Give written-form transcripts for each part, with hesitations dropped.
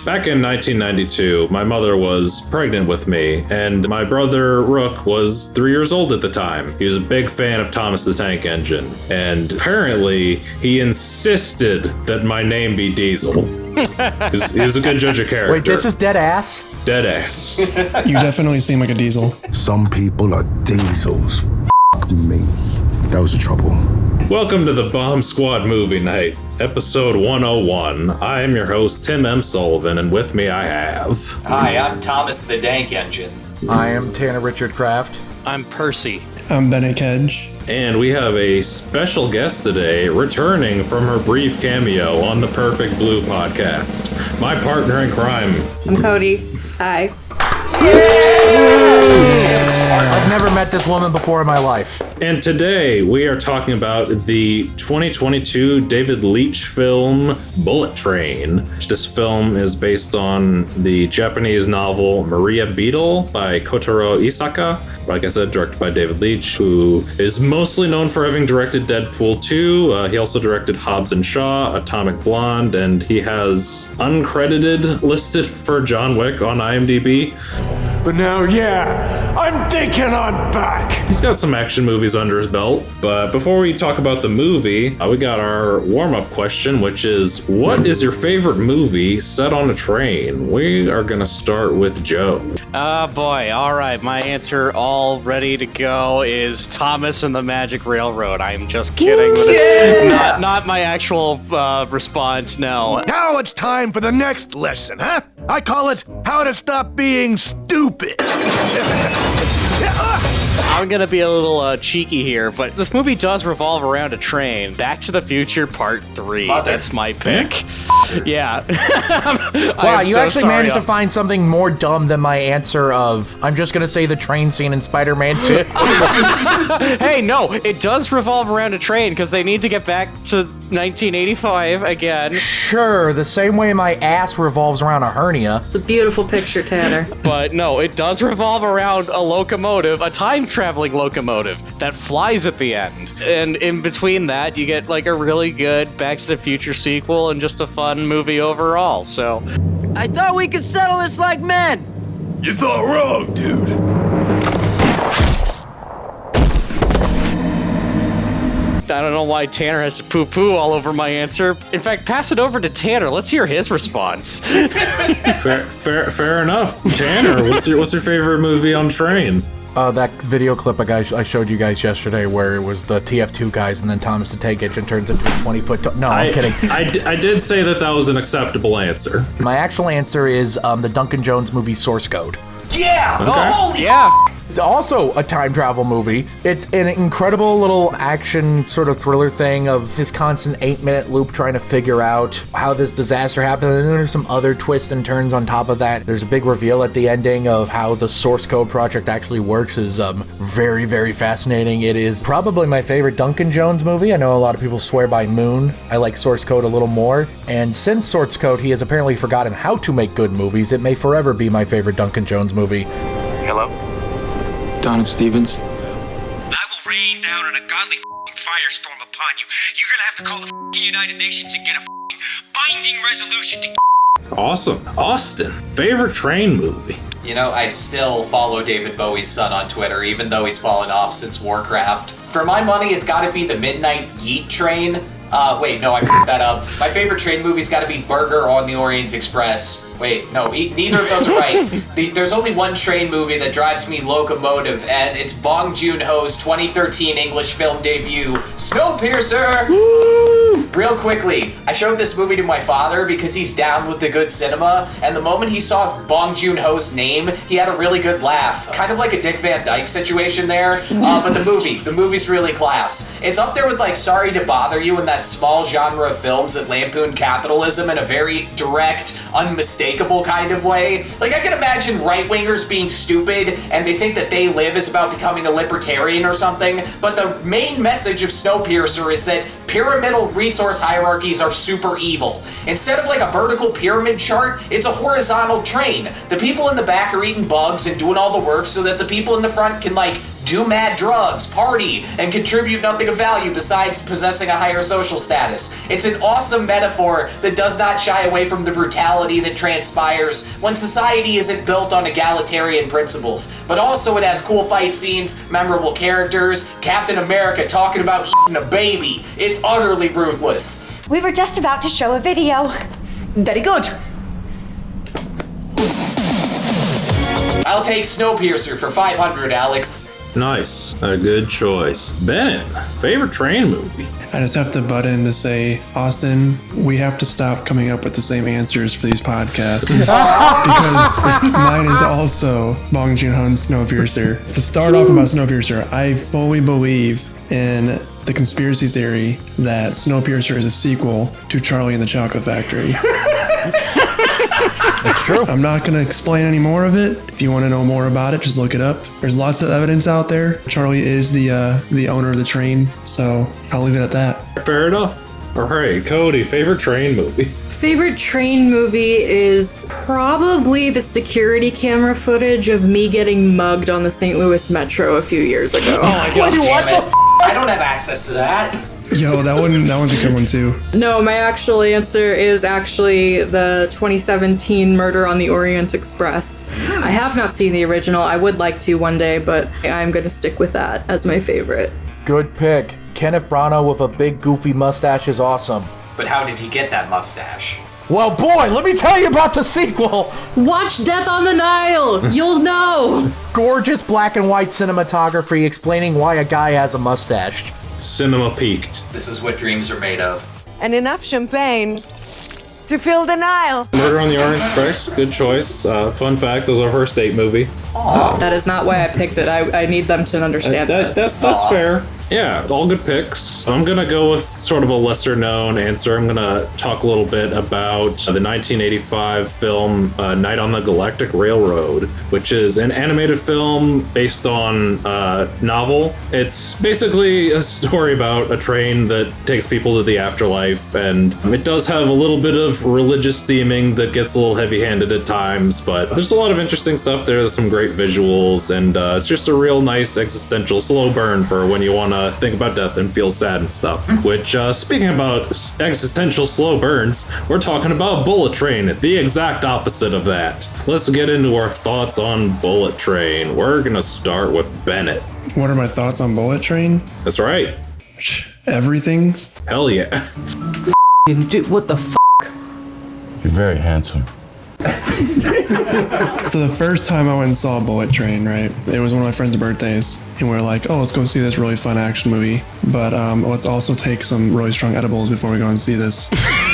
Back in 1992, my mother was pregnant with me, and my brother Rook was 3 years old at the time. He was a big fan of Thomas the Tank Engine, and apparently he insisted that my name be Diesel. He was a good judge of character. Wait, this is dead ass? Dead ass. You definitely seem like a diesel. Some people are diesels. Fuck me. That was the trouble. Welcome to the Bomb Squad Movie Night, episode 101. I am your host, Tim M. Sullivan, and with me I have... Hi, I'm Thomas the Dank Engine. I am Tanner Richard Kraft. I'm Percy. I'm Bennett 𝐁𝐿𝐥𝐿. And we have a special guest today, returning from her brief cameo on the Perfect Blue podcast. My partner in crime. I'm Cody. Hi. I've never met this woman before in my life. And today we are talking about the 2022 David Leitch film Bullet Train. This film is based on the Japanese novel Maria Beetle by Kotaro Isaka. Like I said, directed by David Leitch, who is mostly known for having directed Deadpool 2. He also directed Hobbes Shaw, Atomic Blonde, and he has uncredited listed for John Wick on IMDb. But now, yeah, I'm thinking I'm back. He's got some action movies under his belt. But before we talk about the movie, we got our warm-up question, which is, what is your favorite movie set on a train? We are going to start with Joe. Oh boy, alright, my answer all ready to go is Thomas and the Magic Railroad. I'm just kidding. But it's not my actual response, no. Now it's time for the next lesson, huh? I call it How to Stop Being Stupid. I'm gonna be a little cheeky here, but this movie does revolve around a train. Back to the Future Part 3. That's my pick. Yeah. Wow, you actually managed to find something more dumb than my answer of, I'm just gonna say the train scene in Spider-Man 2. Hey, no, it does revolve around a train because they need to get back to 1985 again. Sure, the same way my ass revolves around a hernia. It's a beautiful picture, Tanner. But no, it does revolve around a locomotive, a time-traveling locomotive that flies at the end. And in between that, you get like a really good Back to the Future sequel and just a fun movie overall, so. I thought we could settle this like men. You thought wrong, dude. I don't know why Tanner has to poo-poo all over my answer. In fact, pass it over to Tanner. Let's hear his response. Fair enough. Tanner, what's your favorite movie on train? That video clip I showed you guys yesterday where it was the TF2 guys and then Thomas the Tank Engine turns into a 20-foot... No, I'm kidding. I did say that was an acceptable answer. My actual answer is the Duncan Jones movie Source Code. Yeah! Okay. Oh, holy Yeah! It's also a time travel movie. It's an incredible little action sort of thriller thing of this constant 8-minute loop trying to figure out how this disaster happened. And then there's some other twists and turns on top of that. There's a big reveal at the ending of how the Source Code project actually works is very, very fascinating. It is probably my favorite Duncan Jones movie. I know a lot of people swear by Moon. I like Source Code a little more. And since Source Code, he has apparently forgotten how to make good movies. It may forever be my favorite Duncan Jones movie. Hello? Donald Stevens. I will rain down an ungodly firestorm upon you. You're gonna have to call the United Nations and get a binding resolution to... Awesome. Austin, favorite train movie? You know, I still follow David Bowie's son on Twitter, even though he's fallen off since Warcraft. For my money, it's gotta be the Midnight Yeet Train. Wait, no, I picked that up. My favorite train movie's gotta be Burger on the Orient Express. Wait, no, neither of those are right. There's only one train movie that drives me locomotive, and it's Bong Joon-ho's 2013 English film debut, Snowpiercer! Woo! Real quickly, I showed this movie to my father because he's down with the good cinema, and the moment he saw Bong Joon-ho's name, he had a really good laugh. Kind of like a Dick Van Dyke situation there, but the movie's really class. It's up there with like Sorry to Bother You and that small genre of films that lampoon capitalism in a very direct, unmistakable kind of way. Like, I can imagine right-wingers being stupid and they think that They Live is about becoming a libertarian or something, but the main message of Snowpiercer is that pyramidal resource hierarchies are super evil. Instead of like a vertical pyramid chart, it's a horizontal train. The people in the back are eating bugs and doing all the work so that the people in the front can like do mad drugs, party, and contribute nothing of value besides possessing a higher social status. It's an awesome metaphor that does not shy away from the brutality that transpires when society isn't built on egalitarian principles. But also it has cool fight scenes, memorable characters, Captain America talking about eating a baby. It's utterly ruthless. We were just about to show a video. Very good. I'll take Snowpiercer for 500, Alex. Nice. A good choice. Bennett, favorite train movie? I just have to butt in to say, Austin, we have to stop coming up with the same answers for these podcasts. Because mine is also Bong Joon-ho's Snowpiercer. To start off about Snowpiercer, I fully believe in the conspiracy theory that Snowpiercer is a sequel to Charlie and the Chocolate Factory. It's true. I'm not going to explain any more of it. If you want to know more about it, just look it up. There's lots of evidence out there. Charlie is the owner of the train, so I'll leave it at that. Fair enough. All right, Cody, favorite train movie? Favorite train movie is probably the security camera footage of me getting mugged on the St. Louis Metro a few years ago. Oh my god, damn it. I don't have access to that. Yo, that one's a good one too. No, my actual answer is actually the 2017 Murder on the Orient Express. I have not seen the original. I would like to one day, but I'm going to stick with that as my favorite. Good pick. Kenneth Branagh with a big goofy mustache is awesome. But how did he get that mustache? Well, boy, let me tell you about the sequel. Watch Death on the Nile. You'll know. Gorgeous black and white cinematography explaining why a guy has a mustache. Cinema peaked. This is what dreams are made of. And enough champagne to fill the Nile. Murder on the Orient Express, good choice. Fun fact, it was our first date movie. That is not why I picked it. I need them to understand that. That's fair. Yeah, all good picks. I'm gonna go with sort of a lesser known answer. I'm gonna talk a little bit about the 1985 film Night on the Galactic Railroad, which is an animated film based on a novel. It's basically a story about a train that takes people to the afterlife, and it does have a little bit of religious theming that gets a little heavy-handed at times, but there's a lot of interesting stuff there. There's some great visuals, and it's just a real nice existential slow burn for when you want to think about death and feel sad and stuff. Which, speaking about existential slow burns, we're talking about Bullet Train, the exact opposite of that. Let's get into our thoughts on Bullet Train. We're gonna start with Bennett. What are my thoughts on Bullet Train? That's right. Everything. Hell yeah. Dude, what the f***? You're very handsome. So the first time I went and saw Bullet Train, right, it was one of my friend's birthdays, and we were like, oh, let's go see this really fun action movie, but let's also take some really strong edibles before we go and see this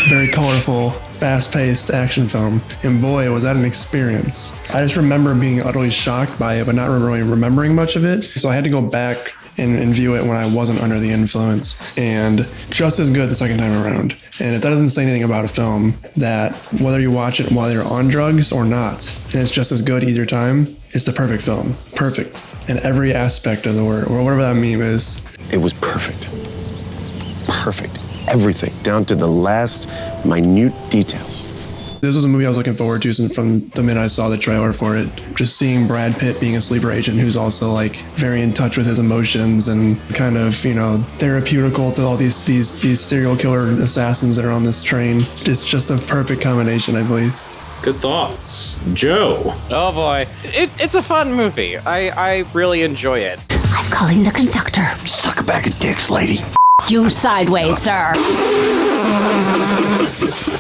very colorful, fast-paced action film. And boy, was that an experience. I just remember being utterly shocked by it, but not really remembering much of it, so I had to go back and view it when I wasn't under the influence, and just as good the second time around. And if that doesn't say anything about a film, that whether you watch it while you're on drugs or not, and it's just as good either time, it's the perfect film. Perfect. In every aspect of the word, or whatever that meme is. It was perfect. Perfect. Everything, down to the last minute details. This was a movie I was looking forward to since from the minute I saw the trailer for it. Just seeing Brad Pitt being a sleeper agent who's also like very in touch with his emotions and kind of, you know, therapeutical to all these serial killer assassins that are on this train. It's just a perfect combination, I believe. Good thoughts. Joe. Oh boy. It's a fun movie. I really enjoy it. I'm calling the conductor. Suck a bag of dicks, lady. You sideways, sir.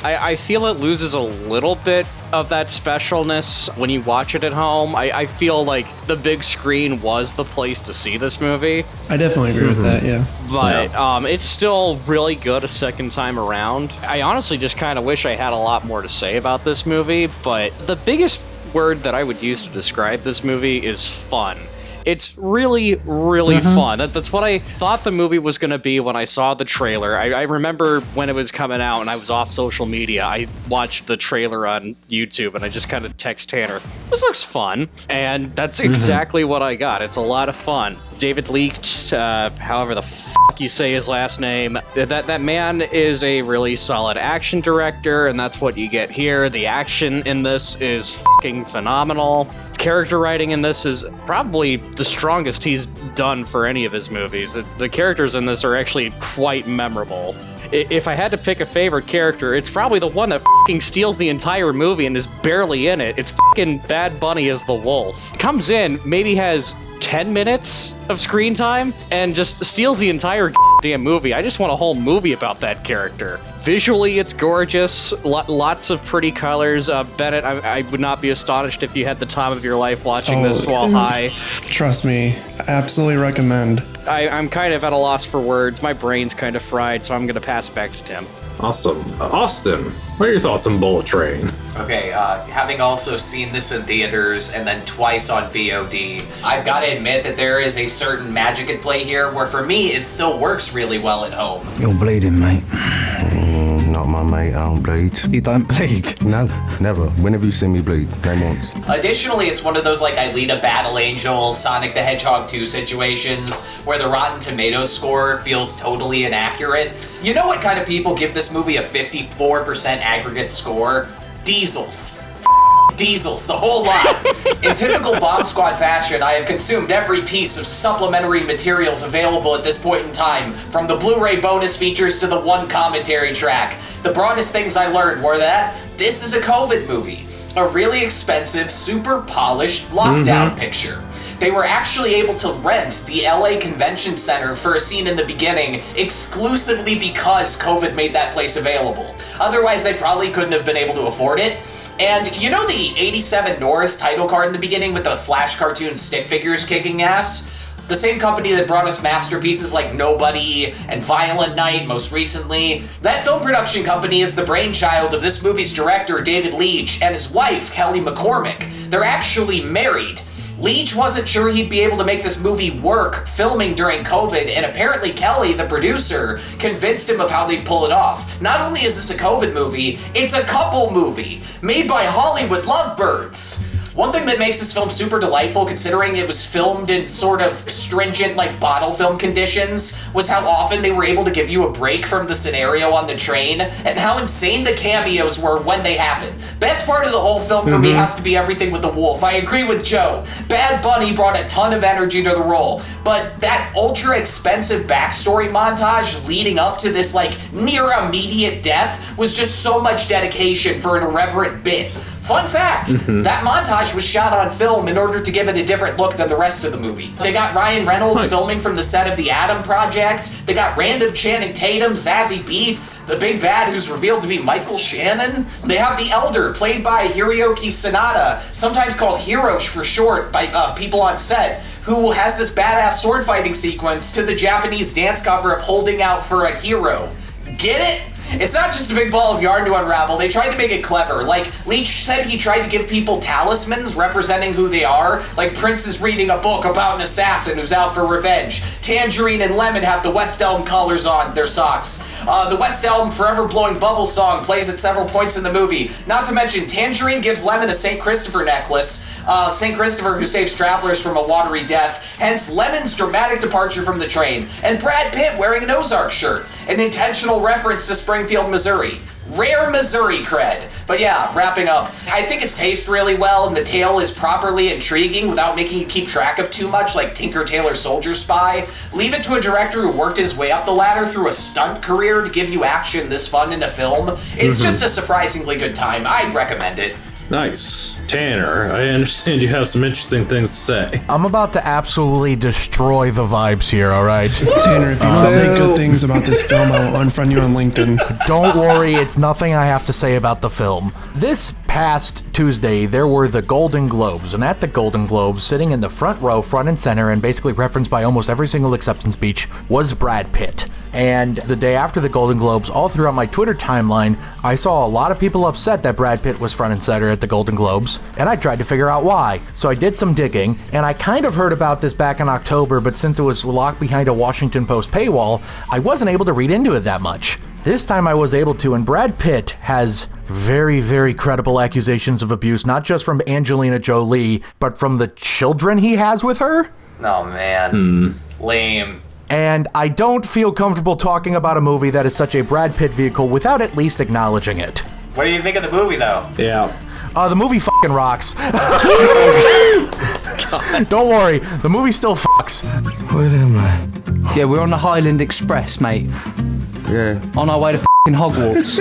I feel it loses a little bit of that specialness when you watch it at home. I feel like the big screen was the place to see this movie. I definitely agree with that, yeah. But it's still really good a second time around. I honestly just kind of wish I had a lot more to say about this movie, but the biggest word that I would use to describe this movie is fun. It's really, really fun. That's what I thought the movie was going to be when I saw the trailer. I remember when it was coming out and I was off social media, I watched the trailer on YouTube and I just kind of text Tanner, this looks fun. And that's exactly what I got. It's a lot of fun. David Leitch, however the fuck you say his last name, that man is a really solid action director, and that's what you get here. The action in this is fucking phenomenal. Character writing in this is probably the strongest he's done for any of his movies. The characters in this are actually quite memorable. If I had to pick a favorite character, it's probably the one that fucking steals the entire movie and is barely in it. It's fucking Bad Bunny as the wolf. Comes in, maybe has 10 minutes of screen time, and just steals the entire damn movie. I just want a whole movie about that character. Visually, it's gorgeous. Lots of pretty colors. Bennett, I would not be astonished if you had the time of your life watching this while high. Trust me, absolutely recommend. I'm kind of at a loss for words. My brain's kind of fried, so I'm going to pass it back to Tim. Awesome. Austin, what are your thoughts on Bullet Train? Okay, having also seen this in theaters and then twice on VOD, I've got to admit that there is a certain magic at play here where for me it still works really well at home. You're bleeding, mate. Not my mate, I don't bleed. You don't bleed? No, never. Whenever you see me bleed, name once. Additionally, it's one of those like I lead a battle angel, Sonic the Hedgehog 2 situations where the Rotten Tomatoes score feels totally inaccurate. You know what kind of people give this movie a 54% aggregate score? Diesels. Diesels, the whole lot. In typical Bomb Squad fashion, I have consumed every piece of supplementary materials available at this point in time, from the Blu-ray bonus features to the one commentary track. The broadest things I learned were that this is a COVID movie, a really expensive, super polished lockdown picture. They were actually able to rent the LA Convention Center for a scene in the beginning exclusively because COVID made that place available. Otherwise, they probably couldn't have been able to afford it. And you know the 87 North title card in the beginning with the Flash cartoon stick figures kicking ass? The same company that brought us masterpieces like Nobody and Violent Night most recently. That film production company is the brainchild of this movie's director, David Leitch, and his wife, Kelly McCormick. They're actually married. Leitch wasn't sure he'd be able to make this movie work filming during COVID, and apparently Kelly, the producer, convinced him of how they'd pull it off. Not only is this a COVID movie, it's a couple movie, made by Hollywood lovebirds. One thing that makes this film super delightful, considering it was filmed in sort of stringent, like, bottle film conditions, was how often they were able to give you a break from the scenario on the train, and how insane the cameos were when they happened. Best part of the whole film for me has to be everything with the wolf. I agree with Joe. Bad Bunny brought a ton of energy to the role, but that ultra expensive backstory montage leading up to this, like, near immediate death was just so much dedication for an irreverent bit. Fun fact, that montage was shot on film in order to give it a different look than the rest of the movie. They got Ryan Reynolds filming from the set of The Adam Project. They got random Channing Tatum, Zazie Beetz, the big bad who's revealed to be Michael Shannon. They have the Elder, played by Hiroyuki Sanada, sometimes called Hirosh for short by people on set, who has this badass sword fighting sequence to the Japanese dance cover of Holding Out for a Hero. Get it? It's not just a big ball of yarn to unravel. They tried to make it clever. Like, Leitch said he tried to give people talismans representing who they are. Like, Prince is reading a book about an assassin who's out for revenge. Tangerine and Lemon have the West Elm colors on their socks. The West Elm Forever Blowing Bubble song plays at several points in the movie. Not to mention, Tangerine gives Lemon a St. Christopher necklace. St. Christopher who saves travelers from a watery death, hence Lemon's dramatic departure from the train, and Brad Pitt wearing an Ozark shirt, an intentional reference to Springfield, Missouri. Rare Missouri cred. But yeah, wrapping up, I think it's paced really well and the tale is properly intriguing without making you keep track of too much like Tinker Tailor Soldier Spy. Leave it to a director who worked his way up the ladder through a stunt career to give you action this fun in a film. It's just a surprisingly good time. I'd recommend it. Nice. Tanner, I understand you have some interesting things to say. I'm about to absolutely destroy the vibes here, all right? Tanner, if you don't say good things about this film, I will unfriend you on LinkedIn. Don't worry, it's nothing I have to say about the film. This past Tuesday, there were the Golden Globes, and at the Golden Globes, sitting in the front row, front and center, and basically referenced by almost every single acceptance speech, was Brad Pitt. And the day after the Golden Globes, all throughout my Twitter timeline, I saw a lot of people upset that Brad Pitt was front and center at the Golden Globes, and I tried to figure out why. So I did some digging, and I kind of heard about this back in October, but since it was locked behind a Washington Post paywall, I wasn't able to read into it that much. This time I was able to, and Brad Pitt has very, very credible accusations of abuse, not just from Angelina Jolie, but from the children he has with her. Oh man, lame. And I don't feel comfortable talking about a movie that is such a Brad Pitt vehicle without at least acknowledging it. What do you think of the movie though? Yeah. The movie fucking rocks. God. Don't worry, the movie still fucks. Where am I? Yeah, we're on the Highland Express, mate. Yeah. On our way to Hogwarts.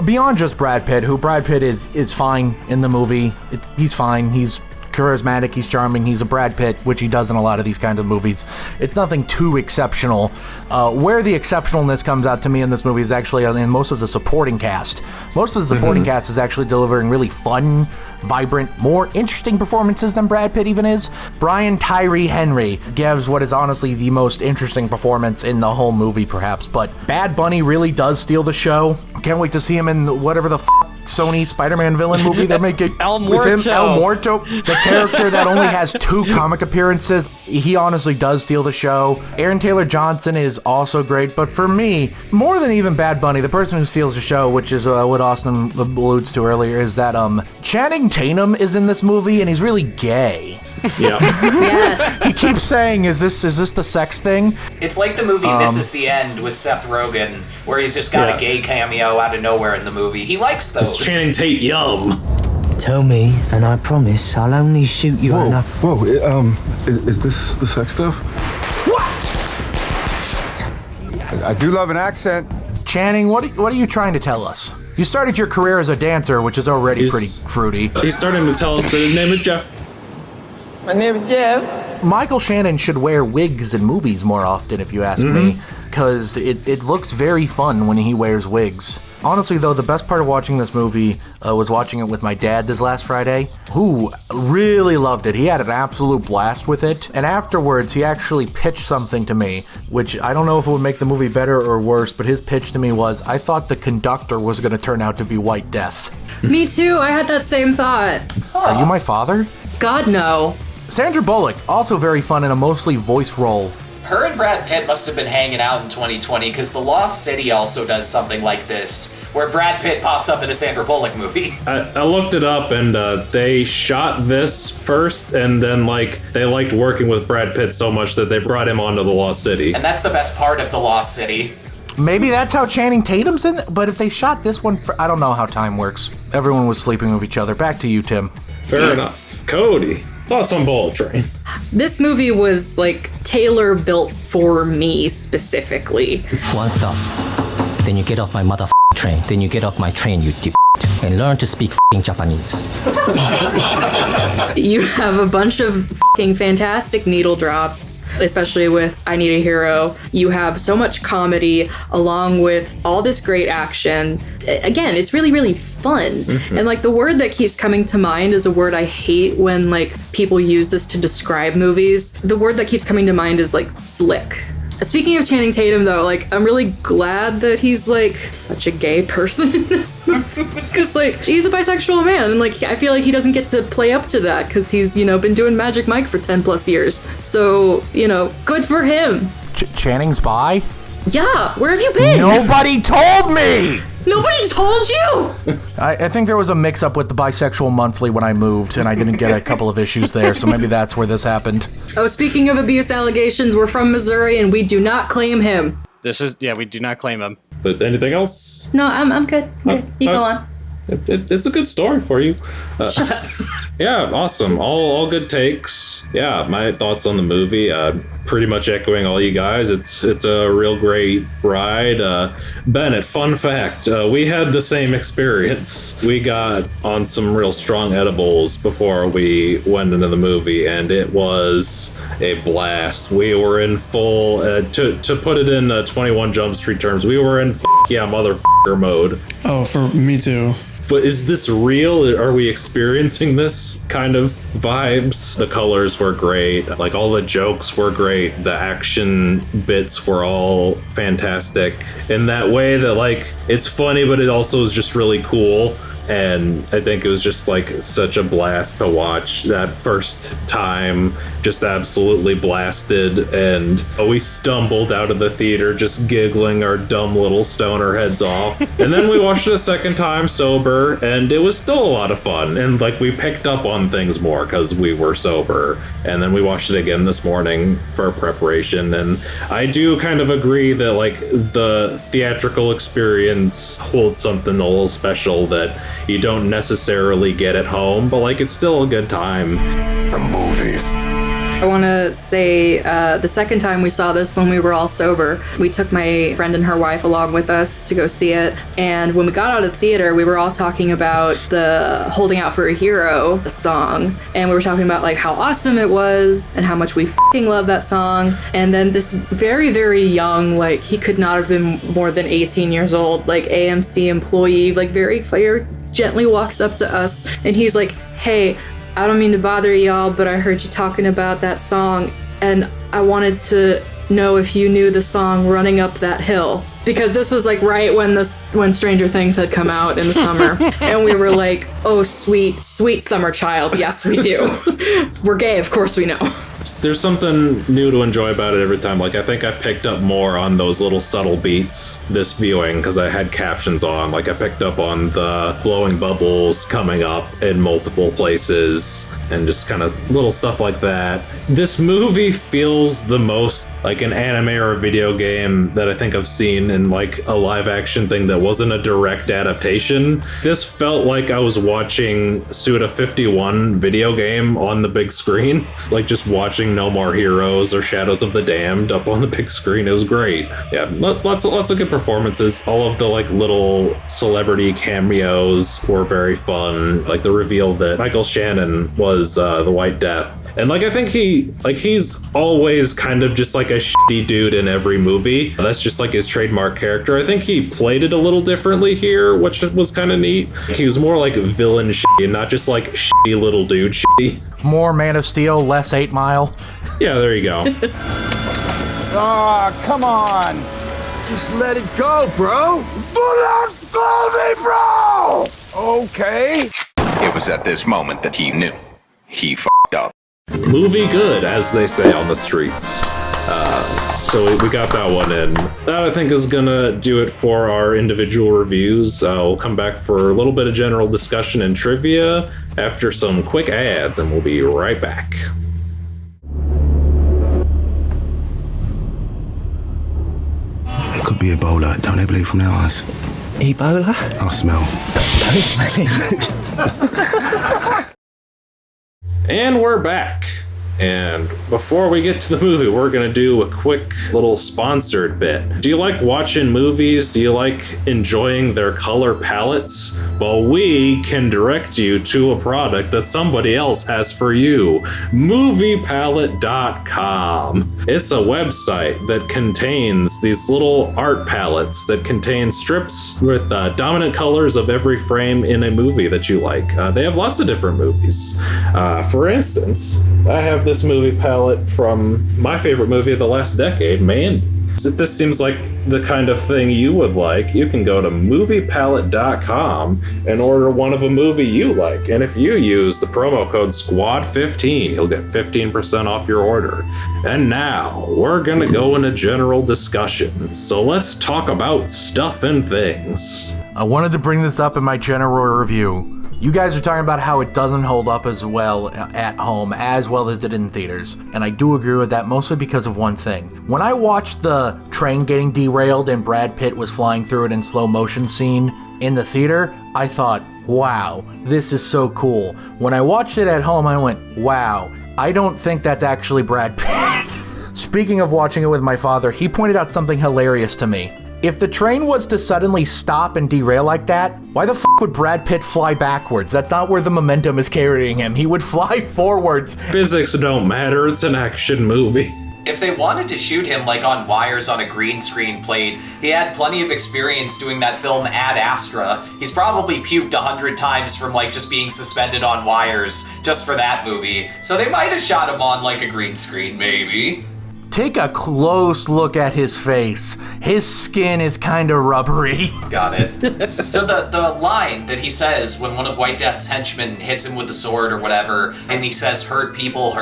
Beyond just Brad Pitt, who Brad Pitt is fine in the movie. He's fine. He's charismatic, he's charming, he's a Brad Pitt, which he does in a lot of these kind of movies. It's nothing too exceptional. Where the exceptionalness comes out to me in this movie is actually in most of the supporting cast. Most of the supporting cast is actually delivering really fun, vibrant, more interesting performances than Brad Pitt even is. Brian Tyree Henry gives what is honestly the most interesting performance in the whole movie, perhaps, but Bad Bunny really does steal the show. Can't wait to see him in whatever the Sony Spider-Man villain movie they're making El Muerto. with him. El Muerto, the character that only has 2 comic appearances. He honestly does steal the show. Aaron Taylor Johnson is also great, but for me, more than even Bad Bunny, the person who steals the show, which is what Austin alludes to earlier, is that Channing Tatum is in this movie, and he's really gay. Yeah. Yes. He keeps saying, "Is this the sex thing?" It's like the movie This Is the End with Seth Rogen, where he's just got a gay cameo out of nowhere in the movie. He likes those. It's Channing Tate yum. Tell me, and I promise I'll only shoot you enough. Whoa, is this the sex stuff? What? I do love an accent. Channing, what are you trying to tell us? You started your career as a dancer, which is already pretty fruity. He's starting to tell us that his name is Jeff. My name is Jeff. Michael Shannon should wear wigs in movies more often, if you ask me, because it looks very fun when he wears wigs. Honestly, though, the best part of watching this movie was watching it with my dad this last Friday, who really loved it. He had an absolute blast with it, and afterwards, he actually pitched something to me, which I don't know if it would make the movie better or worse, but his pitch to me was, I thought the conductor was going to turn out to be White Death. Me too, I had that same thought. Are you my father? God, no. Sandra Bullock, also very fun in a mostly voice role. Her and Brad Pitt must have been hanging out in 2020, because The Lost City also does something like this, where Brad Pitt pops up in a Sandra Bullock movie. I looked it up, and they shot this first, and then they liked working with Brad Pitt so much that they brought him onto The Lost City. And that's the best part of The Lost City. Maybe that's how Channing Tatum's in it, but if they shot this one, I don't know how time works. Everyone was sleeping with each other. Back to you, Tim. Fair enough. Cody, thoughts on Bullet Train? This movie was tailor built for me specifically. One stop. Then you get off my mother train. Then you get off my train, you dip. And learn to speak Japanese. You have a bunch of fantastic needle drops, especially with I Need a Hero. You have so much comedy along with all this great action. Again, it's really, really fun. And the word that keeps coming to mind is a word I hate when people use this to describe movies. The word that keeps coming to mind is slick. Speaking of Channing Tatum, though, I'm really glad that he's, such a gay person in this movie. Because, he's a bisexual man, and, I feel like he doesn't get to play up to that because he's, been doing Magic Mike for 10 plus years. So, good for him. Channing's bi? Yeah, where have you been? Nobody told me! Nobody told you! I think there was a mix-up with the Bisexual Monthly when I moved, and I didn't get a couple of issues there, so maybe that's where this happened. Oh, speaking of abuse allegations, we're from Missouri, and we do not claim him. We do not claim him. But anything else? No, I'm good. You go on. It's a good story for you. Shut up. Yeah, awesome. All good takes. Yeah, my thoughts on the movie, pretty much echoing all you guys. It's a real great ride. Bennett, fun fact, we had the same experience. We got on some real strong edibles before we went into the movie, and it was a blast. We were in full, to put it in 21 Jump Street terms, we were in yeah motherfucker mode. Oh, for me too. But is this real? Are we experiencing this kind of vibes? The colors were great. All the jokes were great. The action bits were all fantastic in that way that it's funny, but it also is just really cool. And I think it was just such a blast to watch that first time, just absolutely blasted. And we stumbled out of the theater just giggling our dumb little stoner heads off. And then we watched it a second time sober, and it was still a lot of fun. And we picked up on things more because we were sober. And then we watched it again this morning for preparation. And I do kind of agree that the theatrical experience holds something a little special that you don't necessarily get at home, but like it's still a good time. The movies. I want to say the second time we saw this when we were all sober, we took my friend and her wife along with us to go see it. And when we got out of the theater, we were all talking about the Holding Out for a Hero song. And we were talking about like how awesome it was and how much we f***ing love that song. And then this very, very young, like he could not have been more than 18 years old, like AMC employee, like very gently walks up to us and he's like, hey, I don't mean to bother y'all, but I heard you talking about that song, and I wanted to know if you knew the song Running Up That Hill. Because this was like right when Stranger Things had come out in the summer. And we were like, oh, sweet, sweet summer child. Yes, we do. We're gay, of course we know. There's something new to enjoy about it every time. Like, I think I picked up more on those little subtle beats this viewing because I had captions on. Like, I picked up on the blowing bubbles coming up in multiple places and just kind of little stuff like that. This movie feels the most like an anime or a video game that I think I've seen in like a live action thing that wasn't a direct adaptation. This felt like I was watching Suda 51 video game on the big screen. Like just watching No More Heroes or Shadows of the Damned up on the big screen. It was great. Yeah, lots of good performances. All of the like little celebrity cameos were very fun. Like the reveal that Michael Shannon was the White Death. And like I think he's always kind of just like a shitty dude in every movie. That's just like his trademark character. I think he played it a little differently here, which was kind of neat. He was more like villain shitty and not just like shitty little dude shitty. More Man of Steel, less 8 Mile. Yeah, there you go. Ah, come on. Just let it go, bro. Bullets, call me, bro. Okay. It was at this moment that he knew. He f***ed up. Movie good, as they say on the streets. So we got that one in. That I think is gonna do it for our individual reviews. We'll come back for a little bit of general discussion and trivia after some quick ads, and we'll be right back. It could be Ebola, don't they believe from their eyes? Ebola? I'll smell. Don't smell it. And we're back. And before we get to the movie, we're gonna do a quick little sponsored bit. Do you like watching movies? Do you like enjoying their color palettes? Well, we can direct you to a product that somebody else has for you. MoviePalette.com. It's a website that contains these little art palettes that contain strips with dominant colors of every frame in a movie that you like. They have lots of different movies. For instance, I have this movie palette from my favorite movie of the last decade, Mandy. If this seems like the kind of thing you would like, you can go to MoviePalette.com and order one of a movie you like. And if you use the promo code SQUAD15, you'll get 15% off your order. And now, we're gonna go in a general discussion. So let's talk about stuff and things. I wanted to bring this up in my general review. You guys are talking about how it doesn't hold up as well at home as well as it did in theaters, and I do agree with that mostly because of one thing. When I watched the train getting derailed and Brad Pitt was flying through it in slow motion scene in the theater, I thought, wow, this is so cool. When I watched it at home, I went, wow, I don't think that's actually Brad Pitt. Speaking of watching it with my father, he pointed out something hilarious to me. If the train was to suddenly stop and derail like that, why the f*** would Brad Pitt fly backwards? That's not where the momentum is carrying him. He would fly forwards. Physics don't matter, it's an action movie. If they wanted to shoot him like on wires on a green screen plate, he had plenty of experience doing that film Ad Astra. He's probably puked 100 times from like just being suspended on wires just for that movie. So they might have shot him on like a green screen, maybe. Take a close look at his face. His skin is kind of rubbery. Got it. So the line that he says when one of White Death's henchmen hits him with the sword or whatever, and he says, hurt people,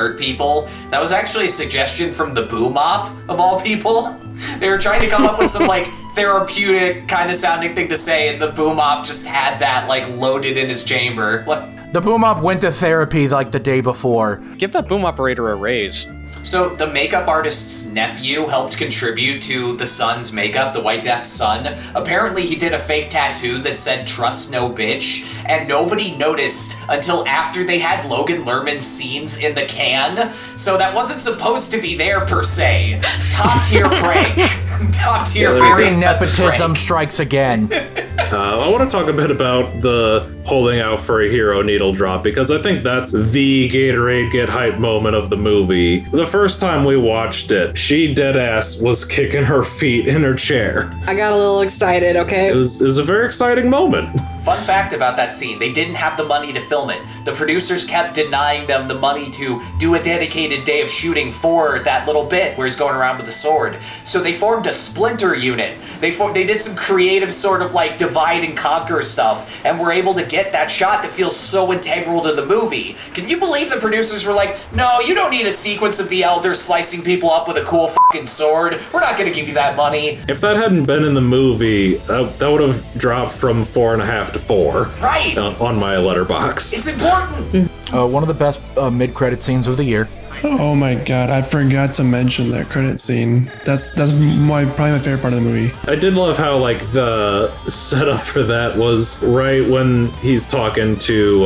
that was actually a suggestion from the Boo Mop, of all people. They were trying to come up with some like therapeutic kind of sounding thing to say, and the Boo Mop just had that like loaded in his chamber. The Boom Op went to therapy like the day before. Give that boom operator a raise. So the makeup artist's nephew helped contribute to the son's makeup, the White Death's son. Apparently he did a fake tattoo that said "trust no bitch," and nobody noticed until after they had Logan Lerman's scenes in the can. So that wasn't supposed to be there per se. Top tier prank. Top tier very expensive Nepotism prank. strikes again. I want to talk a bit about the holding out for a hero needle drop, because I think that's the Gatorade get hype moment of the movie. The first time we watched it, she deadass was kicking her feet in her chair. I got a little excited, okay? It was a very exciting moment. Fun fact about that scene, they didn't have the money to film it. The producers kept denying them the money to do a dedicated day of shooting for that little bit where he's going around with the sword. So they formed a splinter unit. They did some creative sort of like divide and conquer stuff and were able to get that shot that feels so integral to the movie. Can you believe the producers were like, no, you don't need a sequence of the elders slicing people up with a cool fucking sword. We're not gonna give you that money. If that hadn't been in the movie, that would have dropped from 4.5 to 4. Right. On my letterbox. It's important. One of the best mid-credit scenes of the year. Oh my god, I forgot to mention that credit scene. That's probably my favorite part of the movie. I did love how like the setup for that was right when he's talking to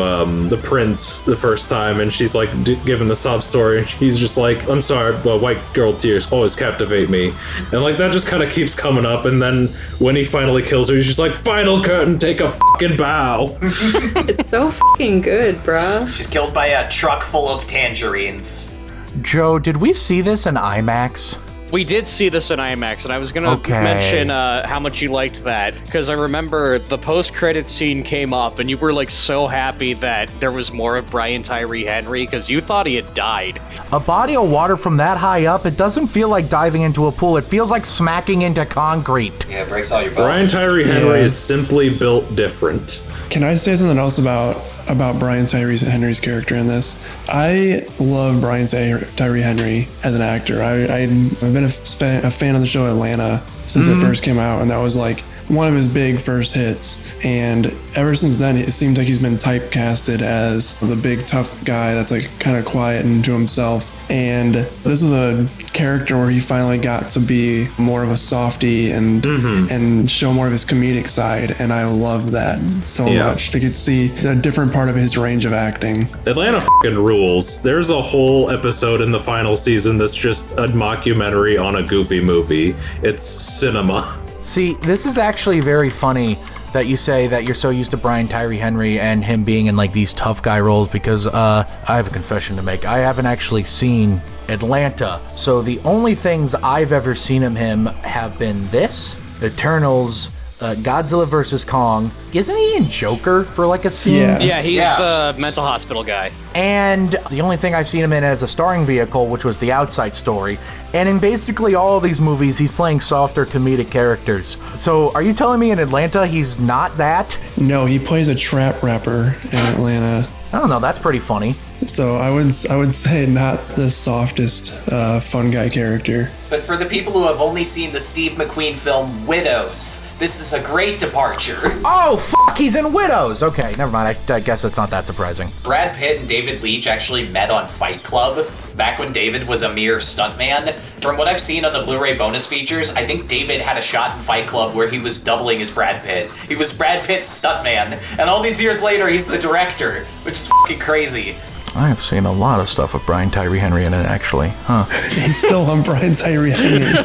the prince the first time, and she's like giving the sob story, and he's just like, I'm sorry, but white girl tears always captivate me. And like that just kind of keeps coming up, and then when he finally kills her, he's just like, final curtain, take a fucking bow. It's so fucking good, bruh. She's killed by a truck full of tangerines. Joe, did we see this in IMAX? We did see this in IMAX, and I was gonna mention how much you liked that, because I remember the post-credit scene came up, and you were like so happy that there was more of Brian Tyree Henry, because you thought he had died. A body of water from that high up, it doesn't feel like diving into a pool. It feels like smacking into concrete. Yeah, it breaks all your bones. Brian Tyree Henry is simply built different. Can I say something else about Brian Tyree Henry's character in this? I love Brian Tyree Henry as an actor. I've been a fan of the show Atlanta since it first came out, and that was like one of his big first hits. And ever since then, it seems like he's been typecasted as the big tough guy that's like kind of quiet and to himself. And this was a character where he finally got to be more of a softie and show more of his comedic side. And I love that so much, to get to see a different part of his range of acting. Atlanta fucking rules. There's a whole episode in the final season that's just a mockumentary on a Goofy movie. It's cinema. See, this is actually very funny that you say that you're so used to Brian Tyree Henry and him being in like these tough guy roles, because I have a confession to make. I haven't actually seen Atlanta, so the only things I've ever seen of him have been this, Eternals, Godzilla vs. Kong. Isn't he in Joker for like a scene? Yeah, he's the mental hospital guy. And the only thing I've seen him in as a starring vehicle, which was The Outside Story. And in basically all of these movies, he's playing softer comedic characters. So are you telling me in Atlanta he's not that? No, he plays a trap rapper in Atlanta. I don't know, that's pretty funny. So I would say not the softest fun guy character. But for the people who have only seen the Steve McQueen film Widows, this is a great departure. Oh, fuck, he's in Widows! Okay, never mind, I guess it's not that surprising. Brad Pitt and David Leitch actually met on Fight Club back when David was a mere stuntman. From what I've seen on the Blu-ray bonus features, I think David had a shot in Fight Club where he was doubling as Brad Pitt. He was Brad Pitt's stuntman, and all these years later, he's the director, which is fucking crazy. I've seen a lot of stuff with Brian Tyree Henry in it, actually. Huh. He's still on Brian Tyree Henry.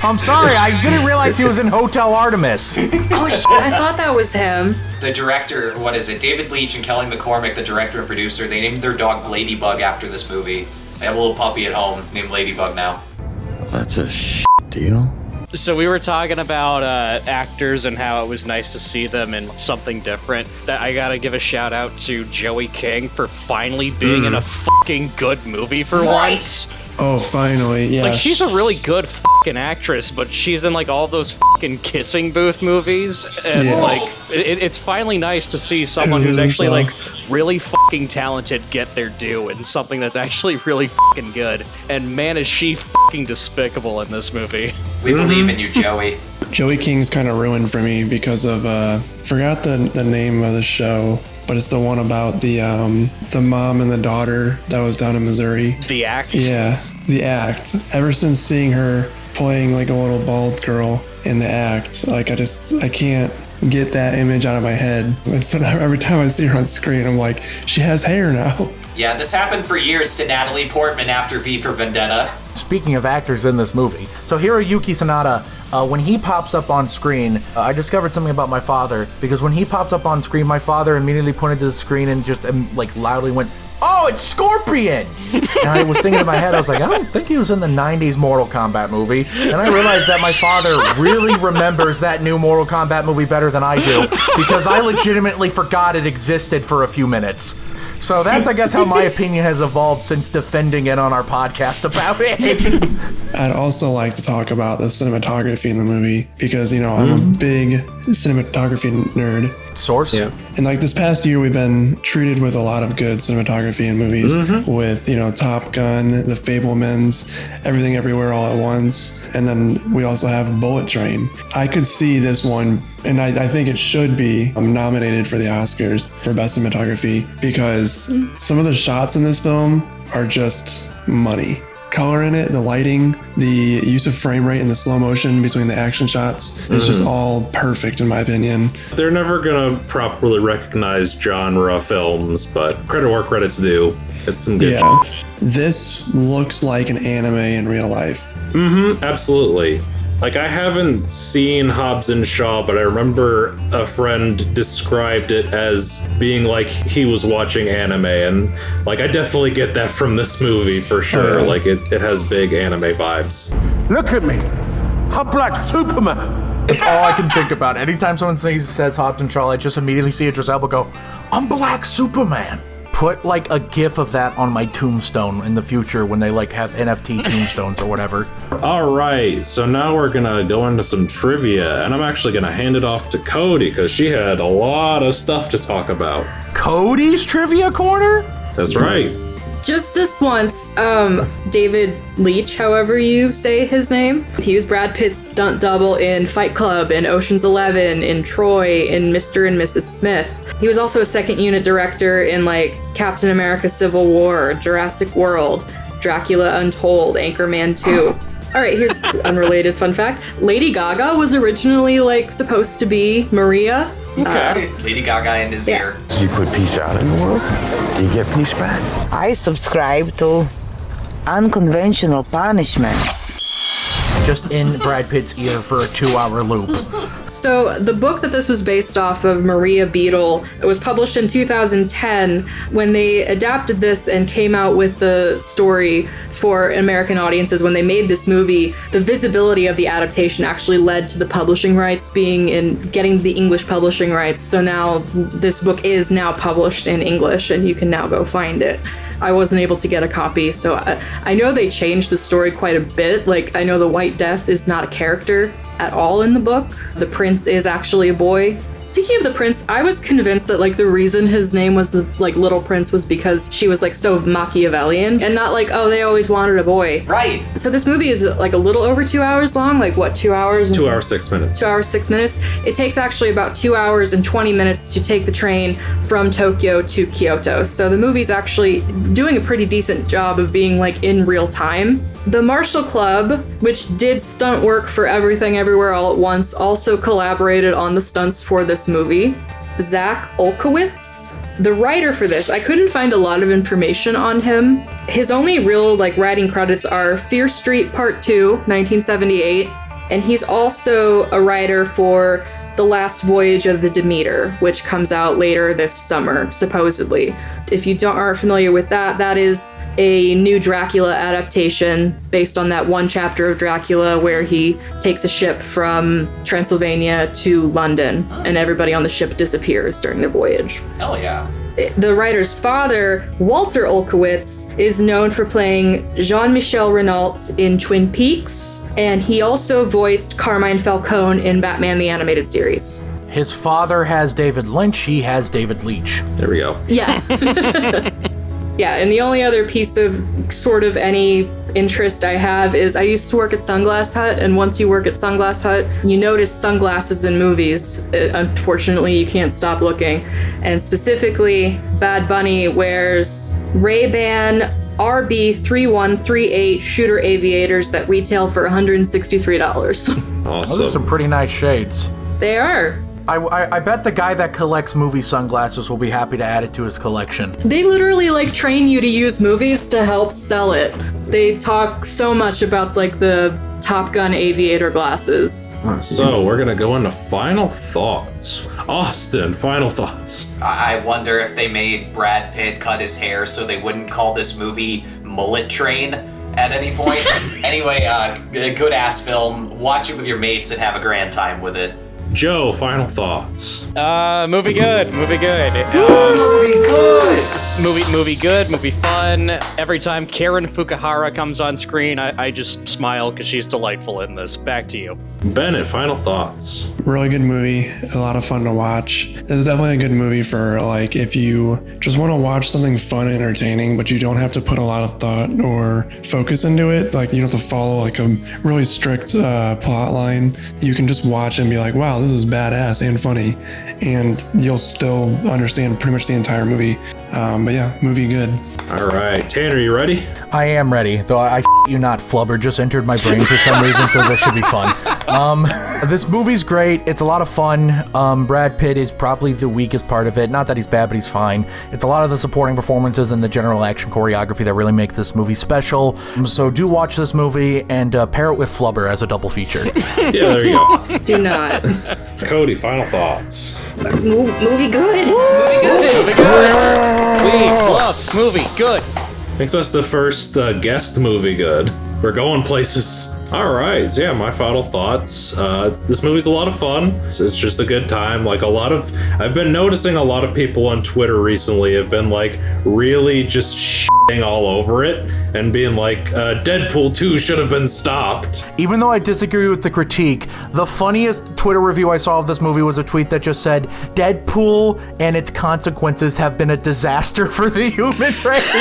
I'm sorry, I didn't realize he was in Hotel Artemis. Oh, shit, I thought that was him. The director, what is it, David Leitch and Kelly McCormick, the director and producer, they named their dog Ladybug after this movie. They have a little puppy at home named Ladybug now. That's a deal. So we were talking about actors and how it was nice to see them in something different. That I gotta give a shout out to Joey King for finally being in a fucking good movie for once. Oh, finally, yeah. Like, she's a really good fucking actress, but she's in like all those fucking Kissing Booth movies, and like it's finally nice to see someone who's actually like really fucking talented get their due in something that's actually really fucking good. And man, is she fucking despicable in this movie. We believe in you, Joey. Joey King's kind of ruined for me because of forgot the name of the show, but it's the one about the mom and the daughter that was down in Missouri. The Act? Yeah, The Act. Ever since seeing her playing like a little bald girl in The Act, like I can't get that image out of my head. And so now every time I see her on screen, I'm like, she has hair now. Yeah, this happened for years to Natalie Portman after V for Vendetta. Speaking of actors in this movie, so Hiroyuki Sanada, when he pops up on screen, I discovered something about my father, because when he popped up on screen, my father immediately pointed to the screen and just like loudly went, "Oh, it's Scorpion!" And I was thinking in my head, I was like, I don't think he was in the 90s Mortal Kombat movie. And I realized that my father really remembers that new Mortal Kombat movie better than I do, because I legitimately forgot it existed for a few minutes. So that's, I guess, how my opinion has evolved since defending it on our podcast about it. I'd also like to talk about the cinematography in the movie because, you know, I'm a big cinematography nerd. Source? Yeah. And like this past year, we've been treated with a lot of good cinematography in movies with, you know, Top Gun, The Fabelmans, Everything Everywhere All at Once. And then we also have Bullet Train. I could see this one, and I think it should be nominated for the Oscars for Best Cinematography because some of the shots in this film are just money. Color in it, the lighting, the use of frame rate and the slow motion between the action shots is just all perfect in my opinion. They're never gonna properly recognize genre films, but credit where credit's due. It's some good shit. This looks like an anime in real life. Absolutely. Like, I haven't seen Hobbes and Shaw, but I remember a friend described it as being like he was watching anime, and like I definitely get that from this movie for sure. Like it has big anime vibes. Look at me. I'm Black Superman. That's all I can think about. Anytime someone says Hobbs and Shaw, I just immediately see Idris Elba go, "I'm Black Superman." Put like a GIF of that on my tombstone in the future when they like have NFT tombstones or whatever. All right, so now we're gonna go into some trivia, and I'm actually gonna hand it off to Cody because she had a lot of stuff to talk about. Cody's Trivia Corner? That's right. Just this once, David Leitch, however you say his name, he was Brad Pitt's stunt double in Fight Club, in Ocean's 11, in Troy, in Mr. and Mrs. Smith. He was also a second unit director in like Captain America Civil War, Jurassic World, Dracula Untold, Anchorman 2. All right, here's an unrelated fun fact. Lady Gaga was originally like supposed to be Maria. Lady Gaga in his ear. Do you put peace out in the world? Do you get peace back? I subscribe to unconventional punishments. Just in Brad Pitt's ear for a 2-hour loop. So the book that this was based off of, Maria Beetle, it was published in 2010. When they adapted this and came out with the story for American audiences, when they made this movie, the visibility of the adaptation actually led to the publishing rights getting the English publishing rights. So now this book is now published in English and you can now go find it. I wasn't able to get a copy, so I know they changed the story quite a bit. Like, I know the White Death is not a character at all in the book. The prince is actually a boy. Speaking of the prince, I was convinced that like the reason his name was the like Little Prince was because she was like so Machiavellian and not like, oh, they always wanted a boy. Right. So this movie is like a little over 2 hours long, like what, 2 hours? 2 hours, 6 minutes. 2 hours, 6 minutes. It takes actually about 2 hours and 20 minutes to take the train from Tokyo to Kyoto. So the movie's actually doing a pretty decent job of being like in real time. The Marshall Club, which did stunt work for Everything Everywhere All at Once, also collaborated on the stunts for this movie. 𝐁𝐿𝐵𝐾𝐿, the writer for this, I couldn't find a lot of information on him. His only real like writing credits are Fear Street Part 2, 1978, and he's also a writer for The Last Voyage of the Demeter, which comes out later this summer, supposedly. If you aren't familiar with that, that is a new Dracula adaptation based on that one chapter of Dracula where he takes a ship from Transylvania to London, and everybody on the ship disappears during their voyage. Hell yeah. The writer's father, Walter 𝐿𝐵𝐾𝐿, is known for playing Jean-Michel Renault in Twin Peaks, and he also voiced Carmine Falcone in Batman the Animated Series. His father has David Lynch, he has David Leitch. There we go. Yeah. Yeah, and the only other piece of sort of any interest I have is I used to work at Sunglass Hut, and once you work at Sunglass Hut, you notice sunglasses in movies. Unfortunately, you can't stop looking. And specifically, Bad Bunny wears Ray-Ban RB3138 shooter aviators that retail for $163. Awesome. Those are some pretty nice shades. They are. I bet the guy that collects movie sunglasses will be happy to add it to his collection. They literally like train you to use movies to help sell it. They talk so much about like the Top Gun aviator glasses. So we're gonna go into final thoughts. Austin, final thoughts. I wonder if they made Brad Pitt cut his hair so they wouldn't call this movie Mullet Train at any point. Anyway, a good ass film. Watch it with your mates and have a grand time with it. Joe, final thoughts. Movie good. Movie good. Movie good. Movie fun. Every time Karen Fukuhara comes on screen, I just smile because she's delightful in this. Back to you. Bennett, final thoughts. Really good movie, a lot of fun to watch. This is definitely a good movie for like if you just want to watch something fun and entertaining, but you don't have to put a lot of thought or focus into it. It's like you don't have to follow like a really strict plot line. You can just watch and be like, wow, this is badass and funny, and you'll still understand pretty much the entire movie. But yeah, movie good. All right, Tanner, you ready? I am ready, though I you not, flubber just entered my brain for some reason, so that should be fun. This movie's great. It's a lot of fun. Brad Pitt is probably the weakest part of it. Not that he's bad, but he's fine. It's a lot of the supporting performances and the general action choreography that really make this movie special. So do watch this movie and pair it with Flubber as a double feature. Yeah, there you go. Do not. Cody, final thoughts. Movie good. Movie good. We love movie good. I think that's the first guest movie good. We're going places. All right, yeah, my final thoughts. This movie's a lot of fun. It's just a good time. Like I've been noticing a lot of people on Twitter recently have been like really just shitting all over it and being like, Deadpool 2 should have been stopped. Even though I disagree with the critique, the funniest Twitter review I saw of this movie was a tweet that just said, Deadpool and its consequences have been a disaster for the human race.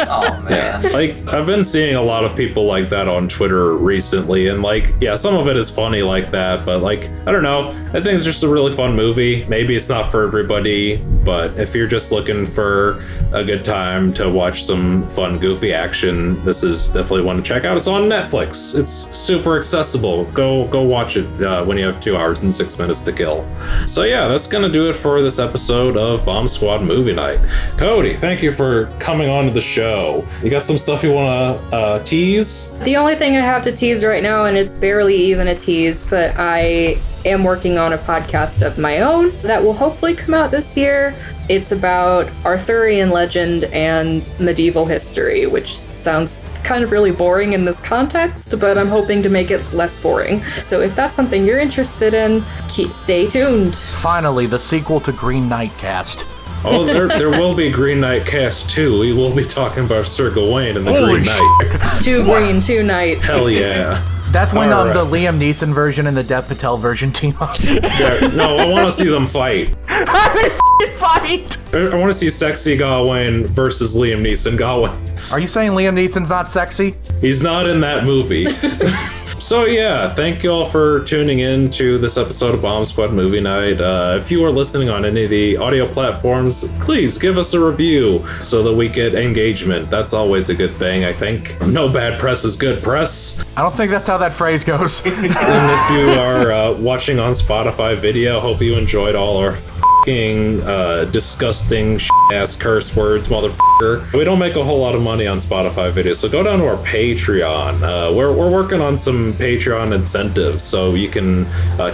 Oh, man. Yeah, like, I've been seeing a lot of people like that on Twitter recently, and like, yeah, some of it is funny like that, but like, I don't know. I think it's just a really fun movie. Maybe it's not for everybody, but if you're just looking for a good time to watch some fun, goofy action, this is definitely one to check out. It's on Netflix. It's super accessible. Go watch it when you have 2 hours and 6 minutes to kill. So yeah, that's gonna do it for this episode of Bomb Squad Movie Night. Cody, thank you for coming on to the show. You got some stuff you wanna tease? The only thing I have to tease right now, and it's barely even a tease, but I am working on a podcast of my own that will hopefully come out this year. It's about Arthurian legend and medieval history, which sounds kind of really boring in this context, but I'm hoping to make it less boring. So if that's something you're interested in, stay tuned. Finally, the sequel to Green Knight cast. Oh, there will be Green Knight cast 2. We will be talking about Sir Gawain and the Green Knight. Two green, two knight. Hell yeah. That's when the Liam Neeson version and the Dev Patel version team up. Yeah, no, I want to see them fight. They fight! I want to see sexy Gawain versus Liam Neeson Gawain. Are you saying Liam Neeson's not sexy? He's not in that movie. So yeah, thank you all for tuning in to this episode of Bomb Squad Movie Night. If you are listening on any of the audio platforms, please give us a review so that we get engagement. That's always a good thing, I think. No bad press is good press. I don't think that's how that phrase goes. And if you are watching on Spotify video, hope you enjoyed all our fucking disgusting ass curse words, motherfucker. We don't make a whole lot of money on Spotify videos, so go down to our Patreon. We're working on some Patreon incentives, so you can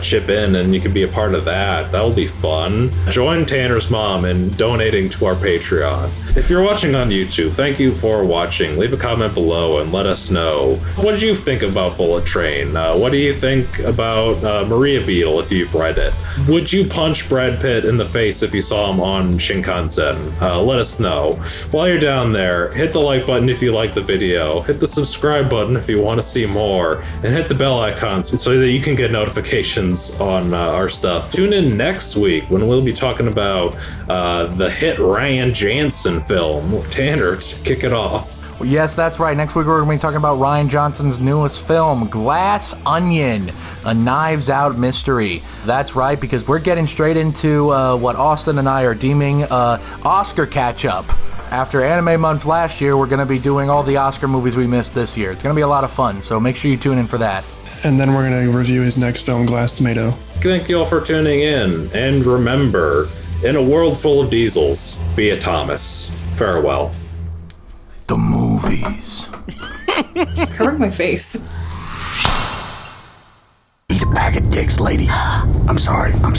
chip in and you can be a part of that. That'll be fun. Join Tanner's mom in donating to our Patreon. If you're watching on YouTube, thank you for watching. Leave a comment below and let us know. What did you think about Bullet Train? What do you think about Maria Beetle if you've read it? Would you punch Brad Pitt in the face if you saw him on Shinkansen? Let us know. While you're down there, hit the like button if you like the video, hit the subscribe button if you want to see more, and hit the bell icons so that you can get notifications on our stuff. Tune in next week when we'll be talking about the hit Ryan Johnson film. Tanner, kick it off. Yes, that's right. Next week we're going to be talking about Ryan Johnson's newest film, Glass Onion, a Knives Out mystery. That's right, because we're getting straight into what Austin and I are deeming Oscar catch-up. After Anime Month last year, we're going to be doing all the Oscar movies we missed this year. It's going to be a lot of fun, so make sure you tune in for that. And then we're going to review his next film, Glass Tomato. Thank you all for tuning in, and remember, in a world full of diesels, be a Thomas. Farewell. The movies. Covered my face. Eat a bag of dicks, lady. I'm sorry. I'm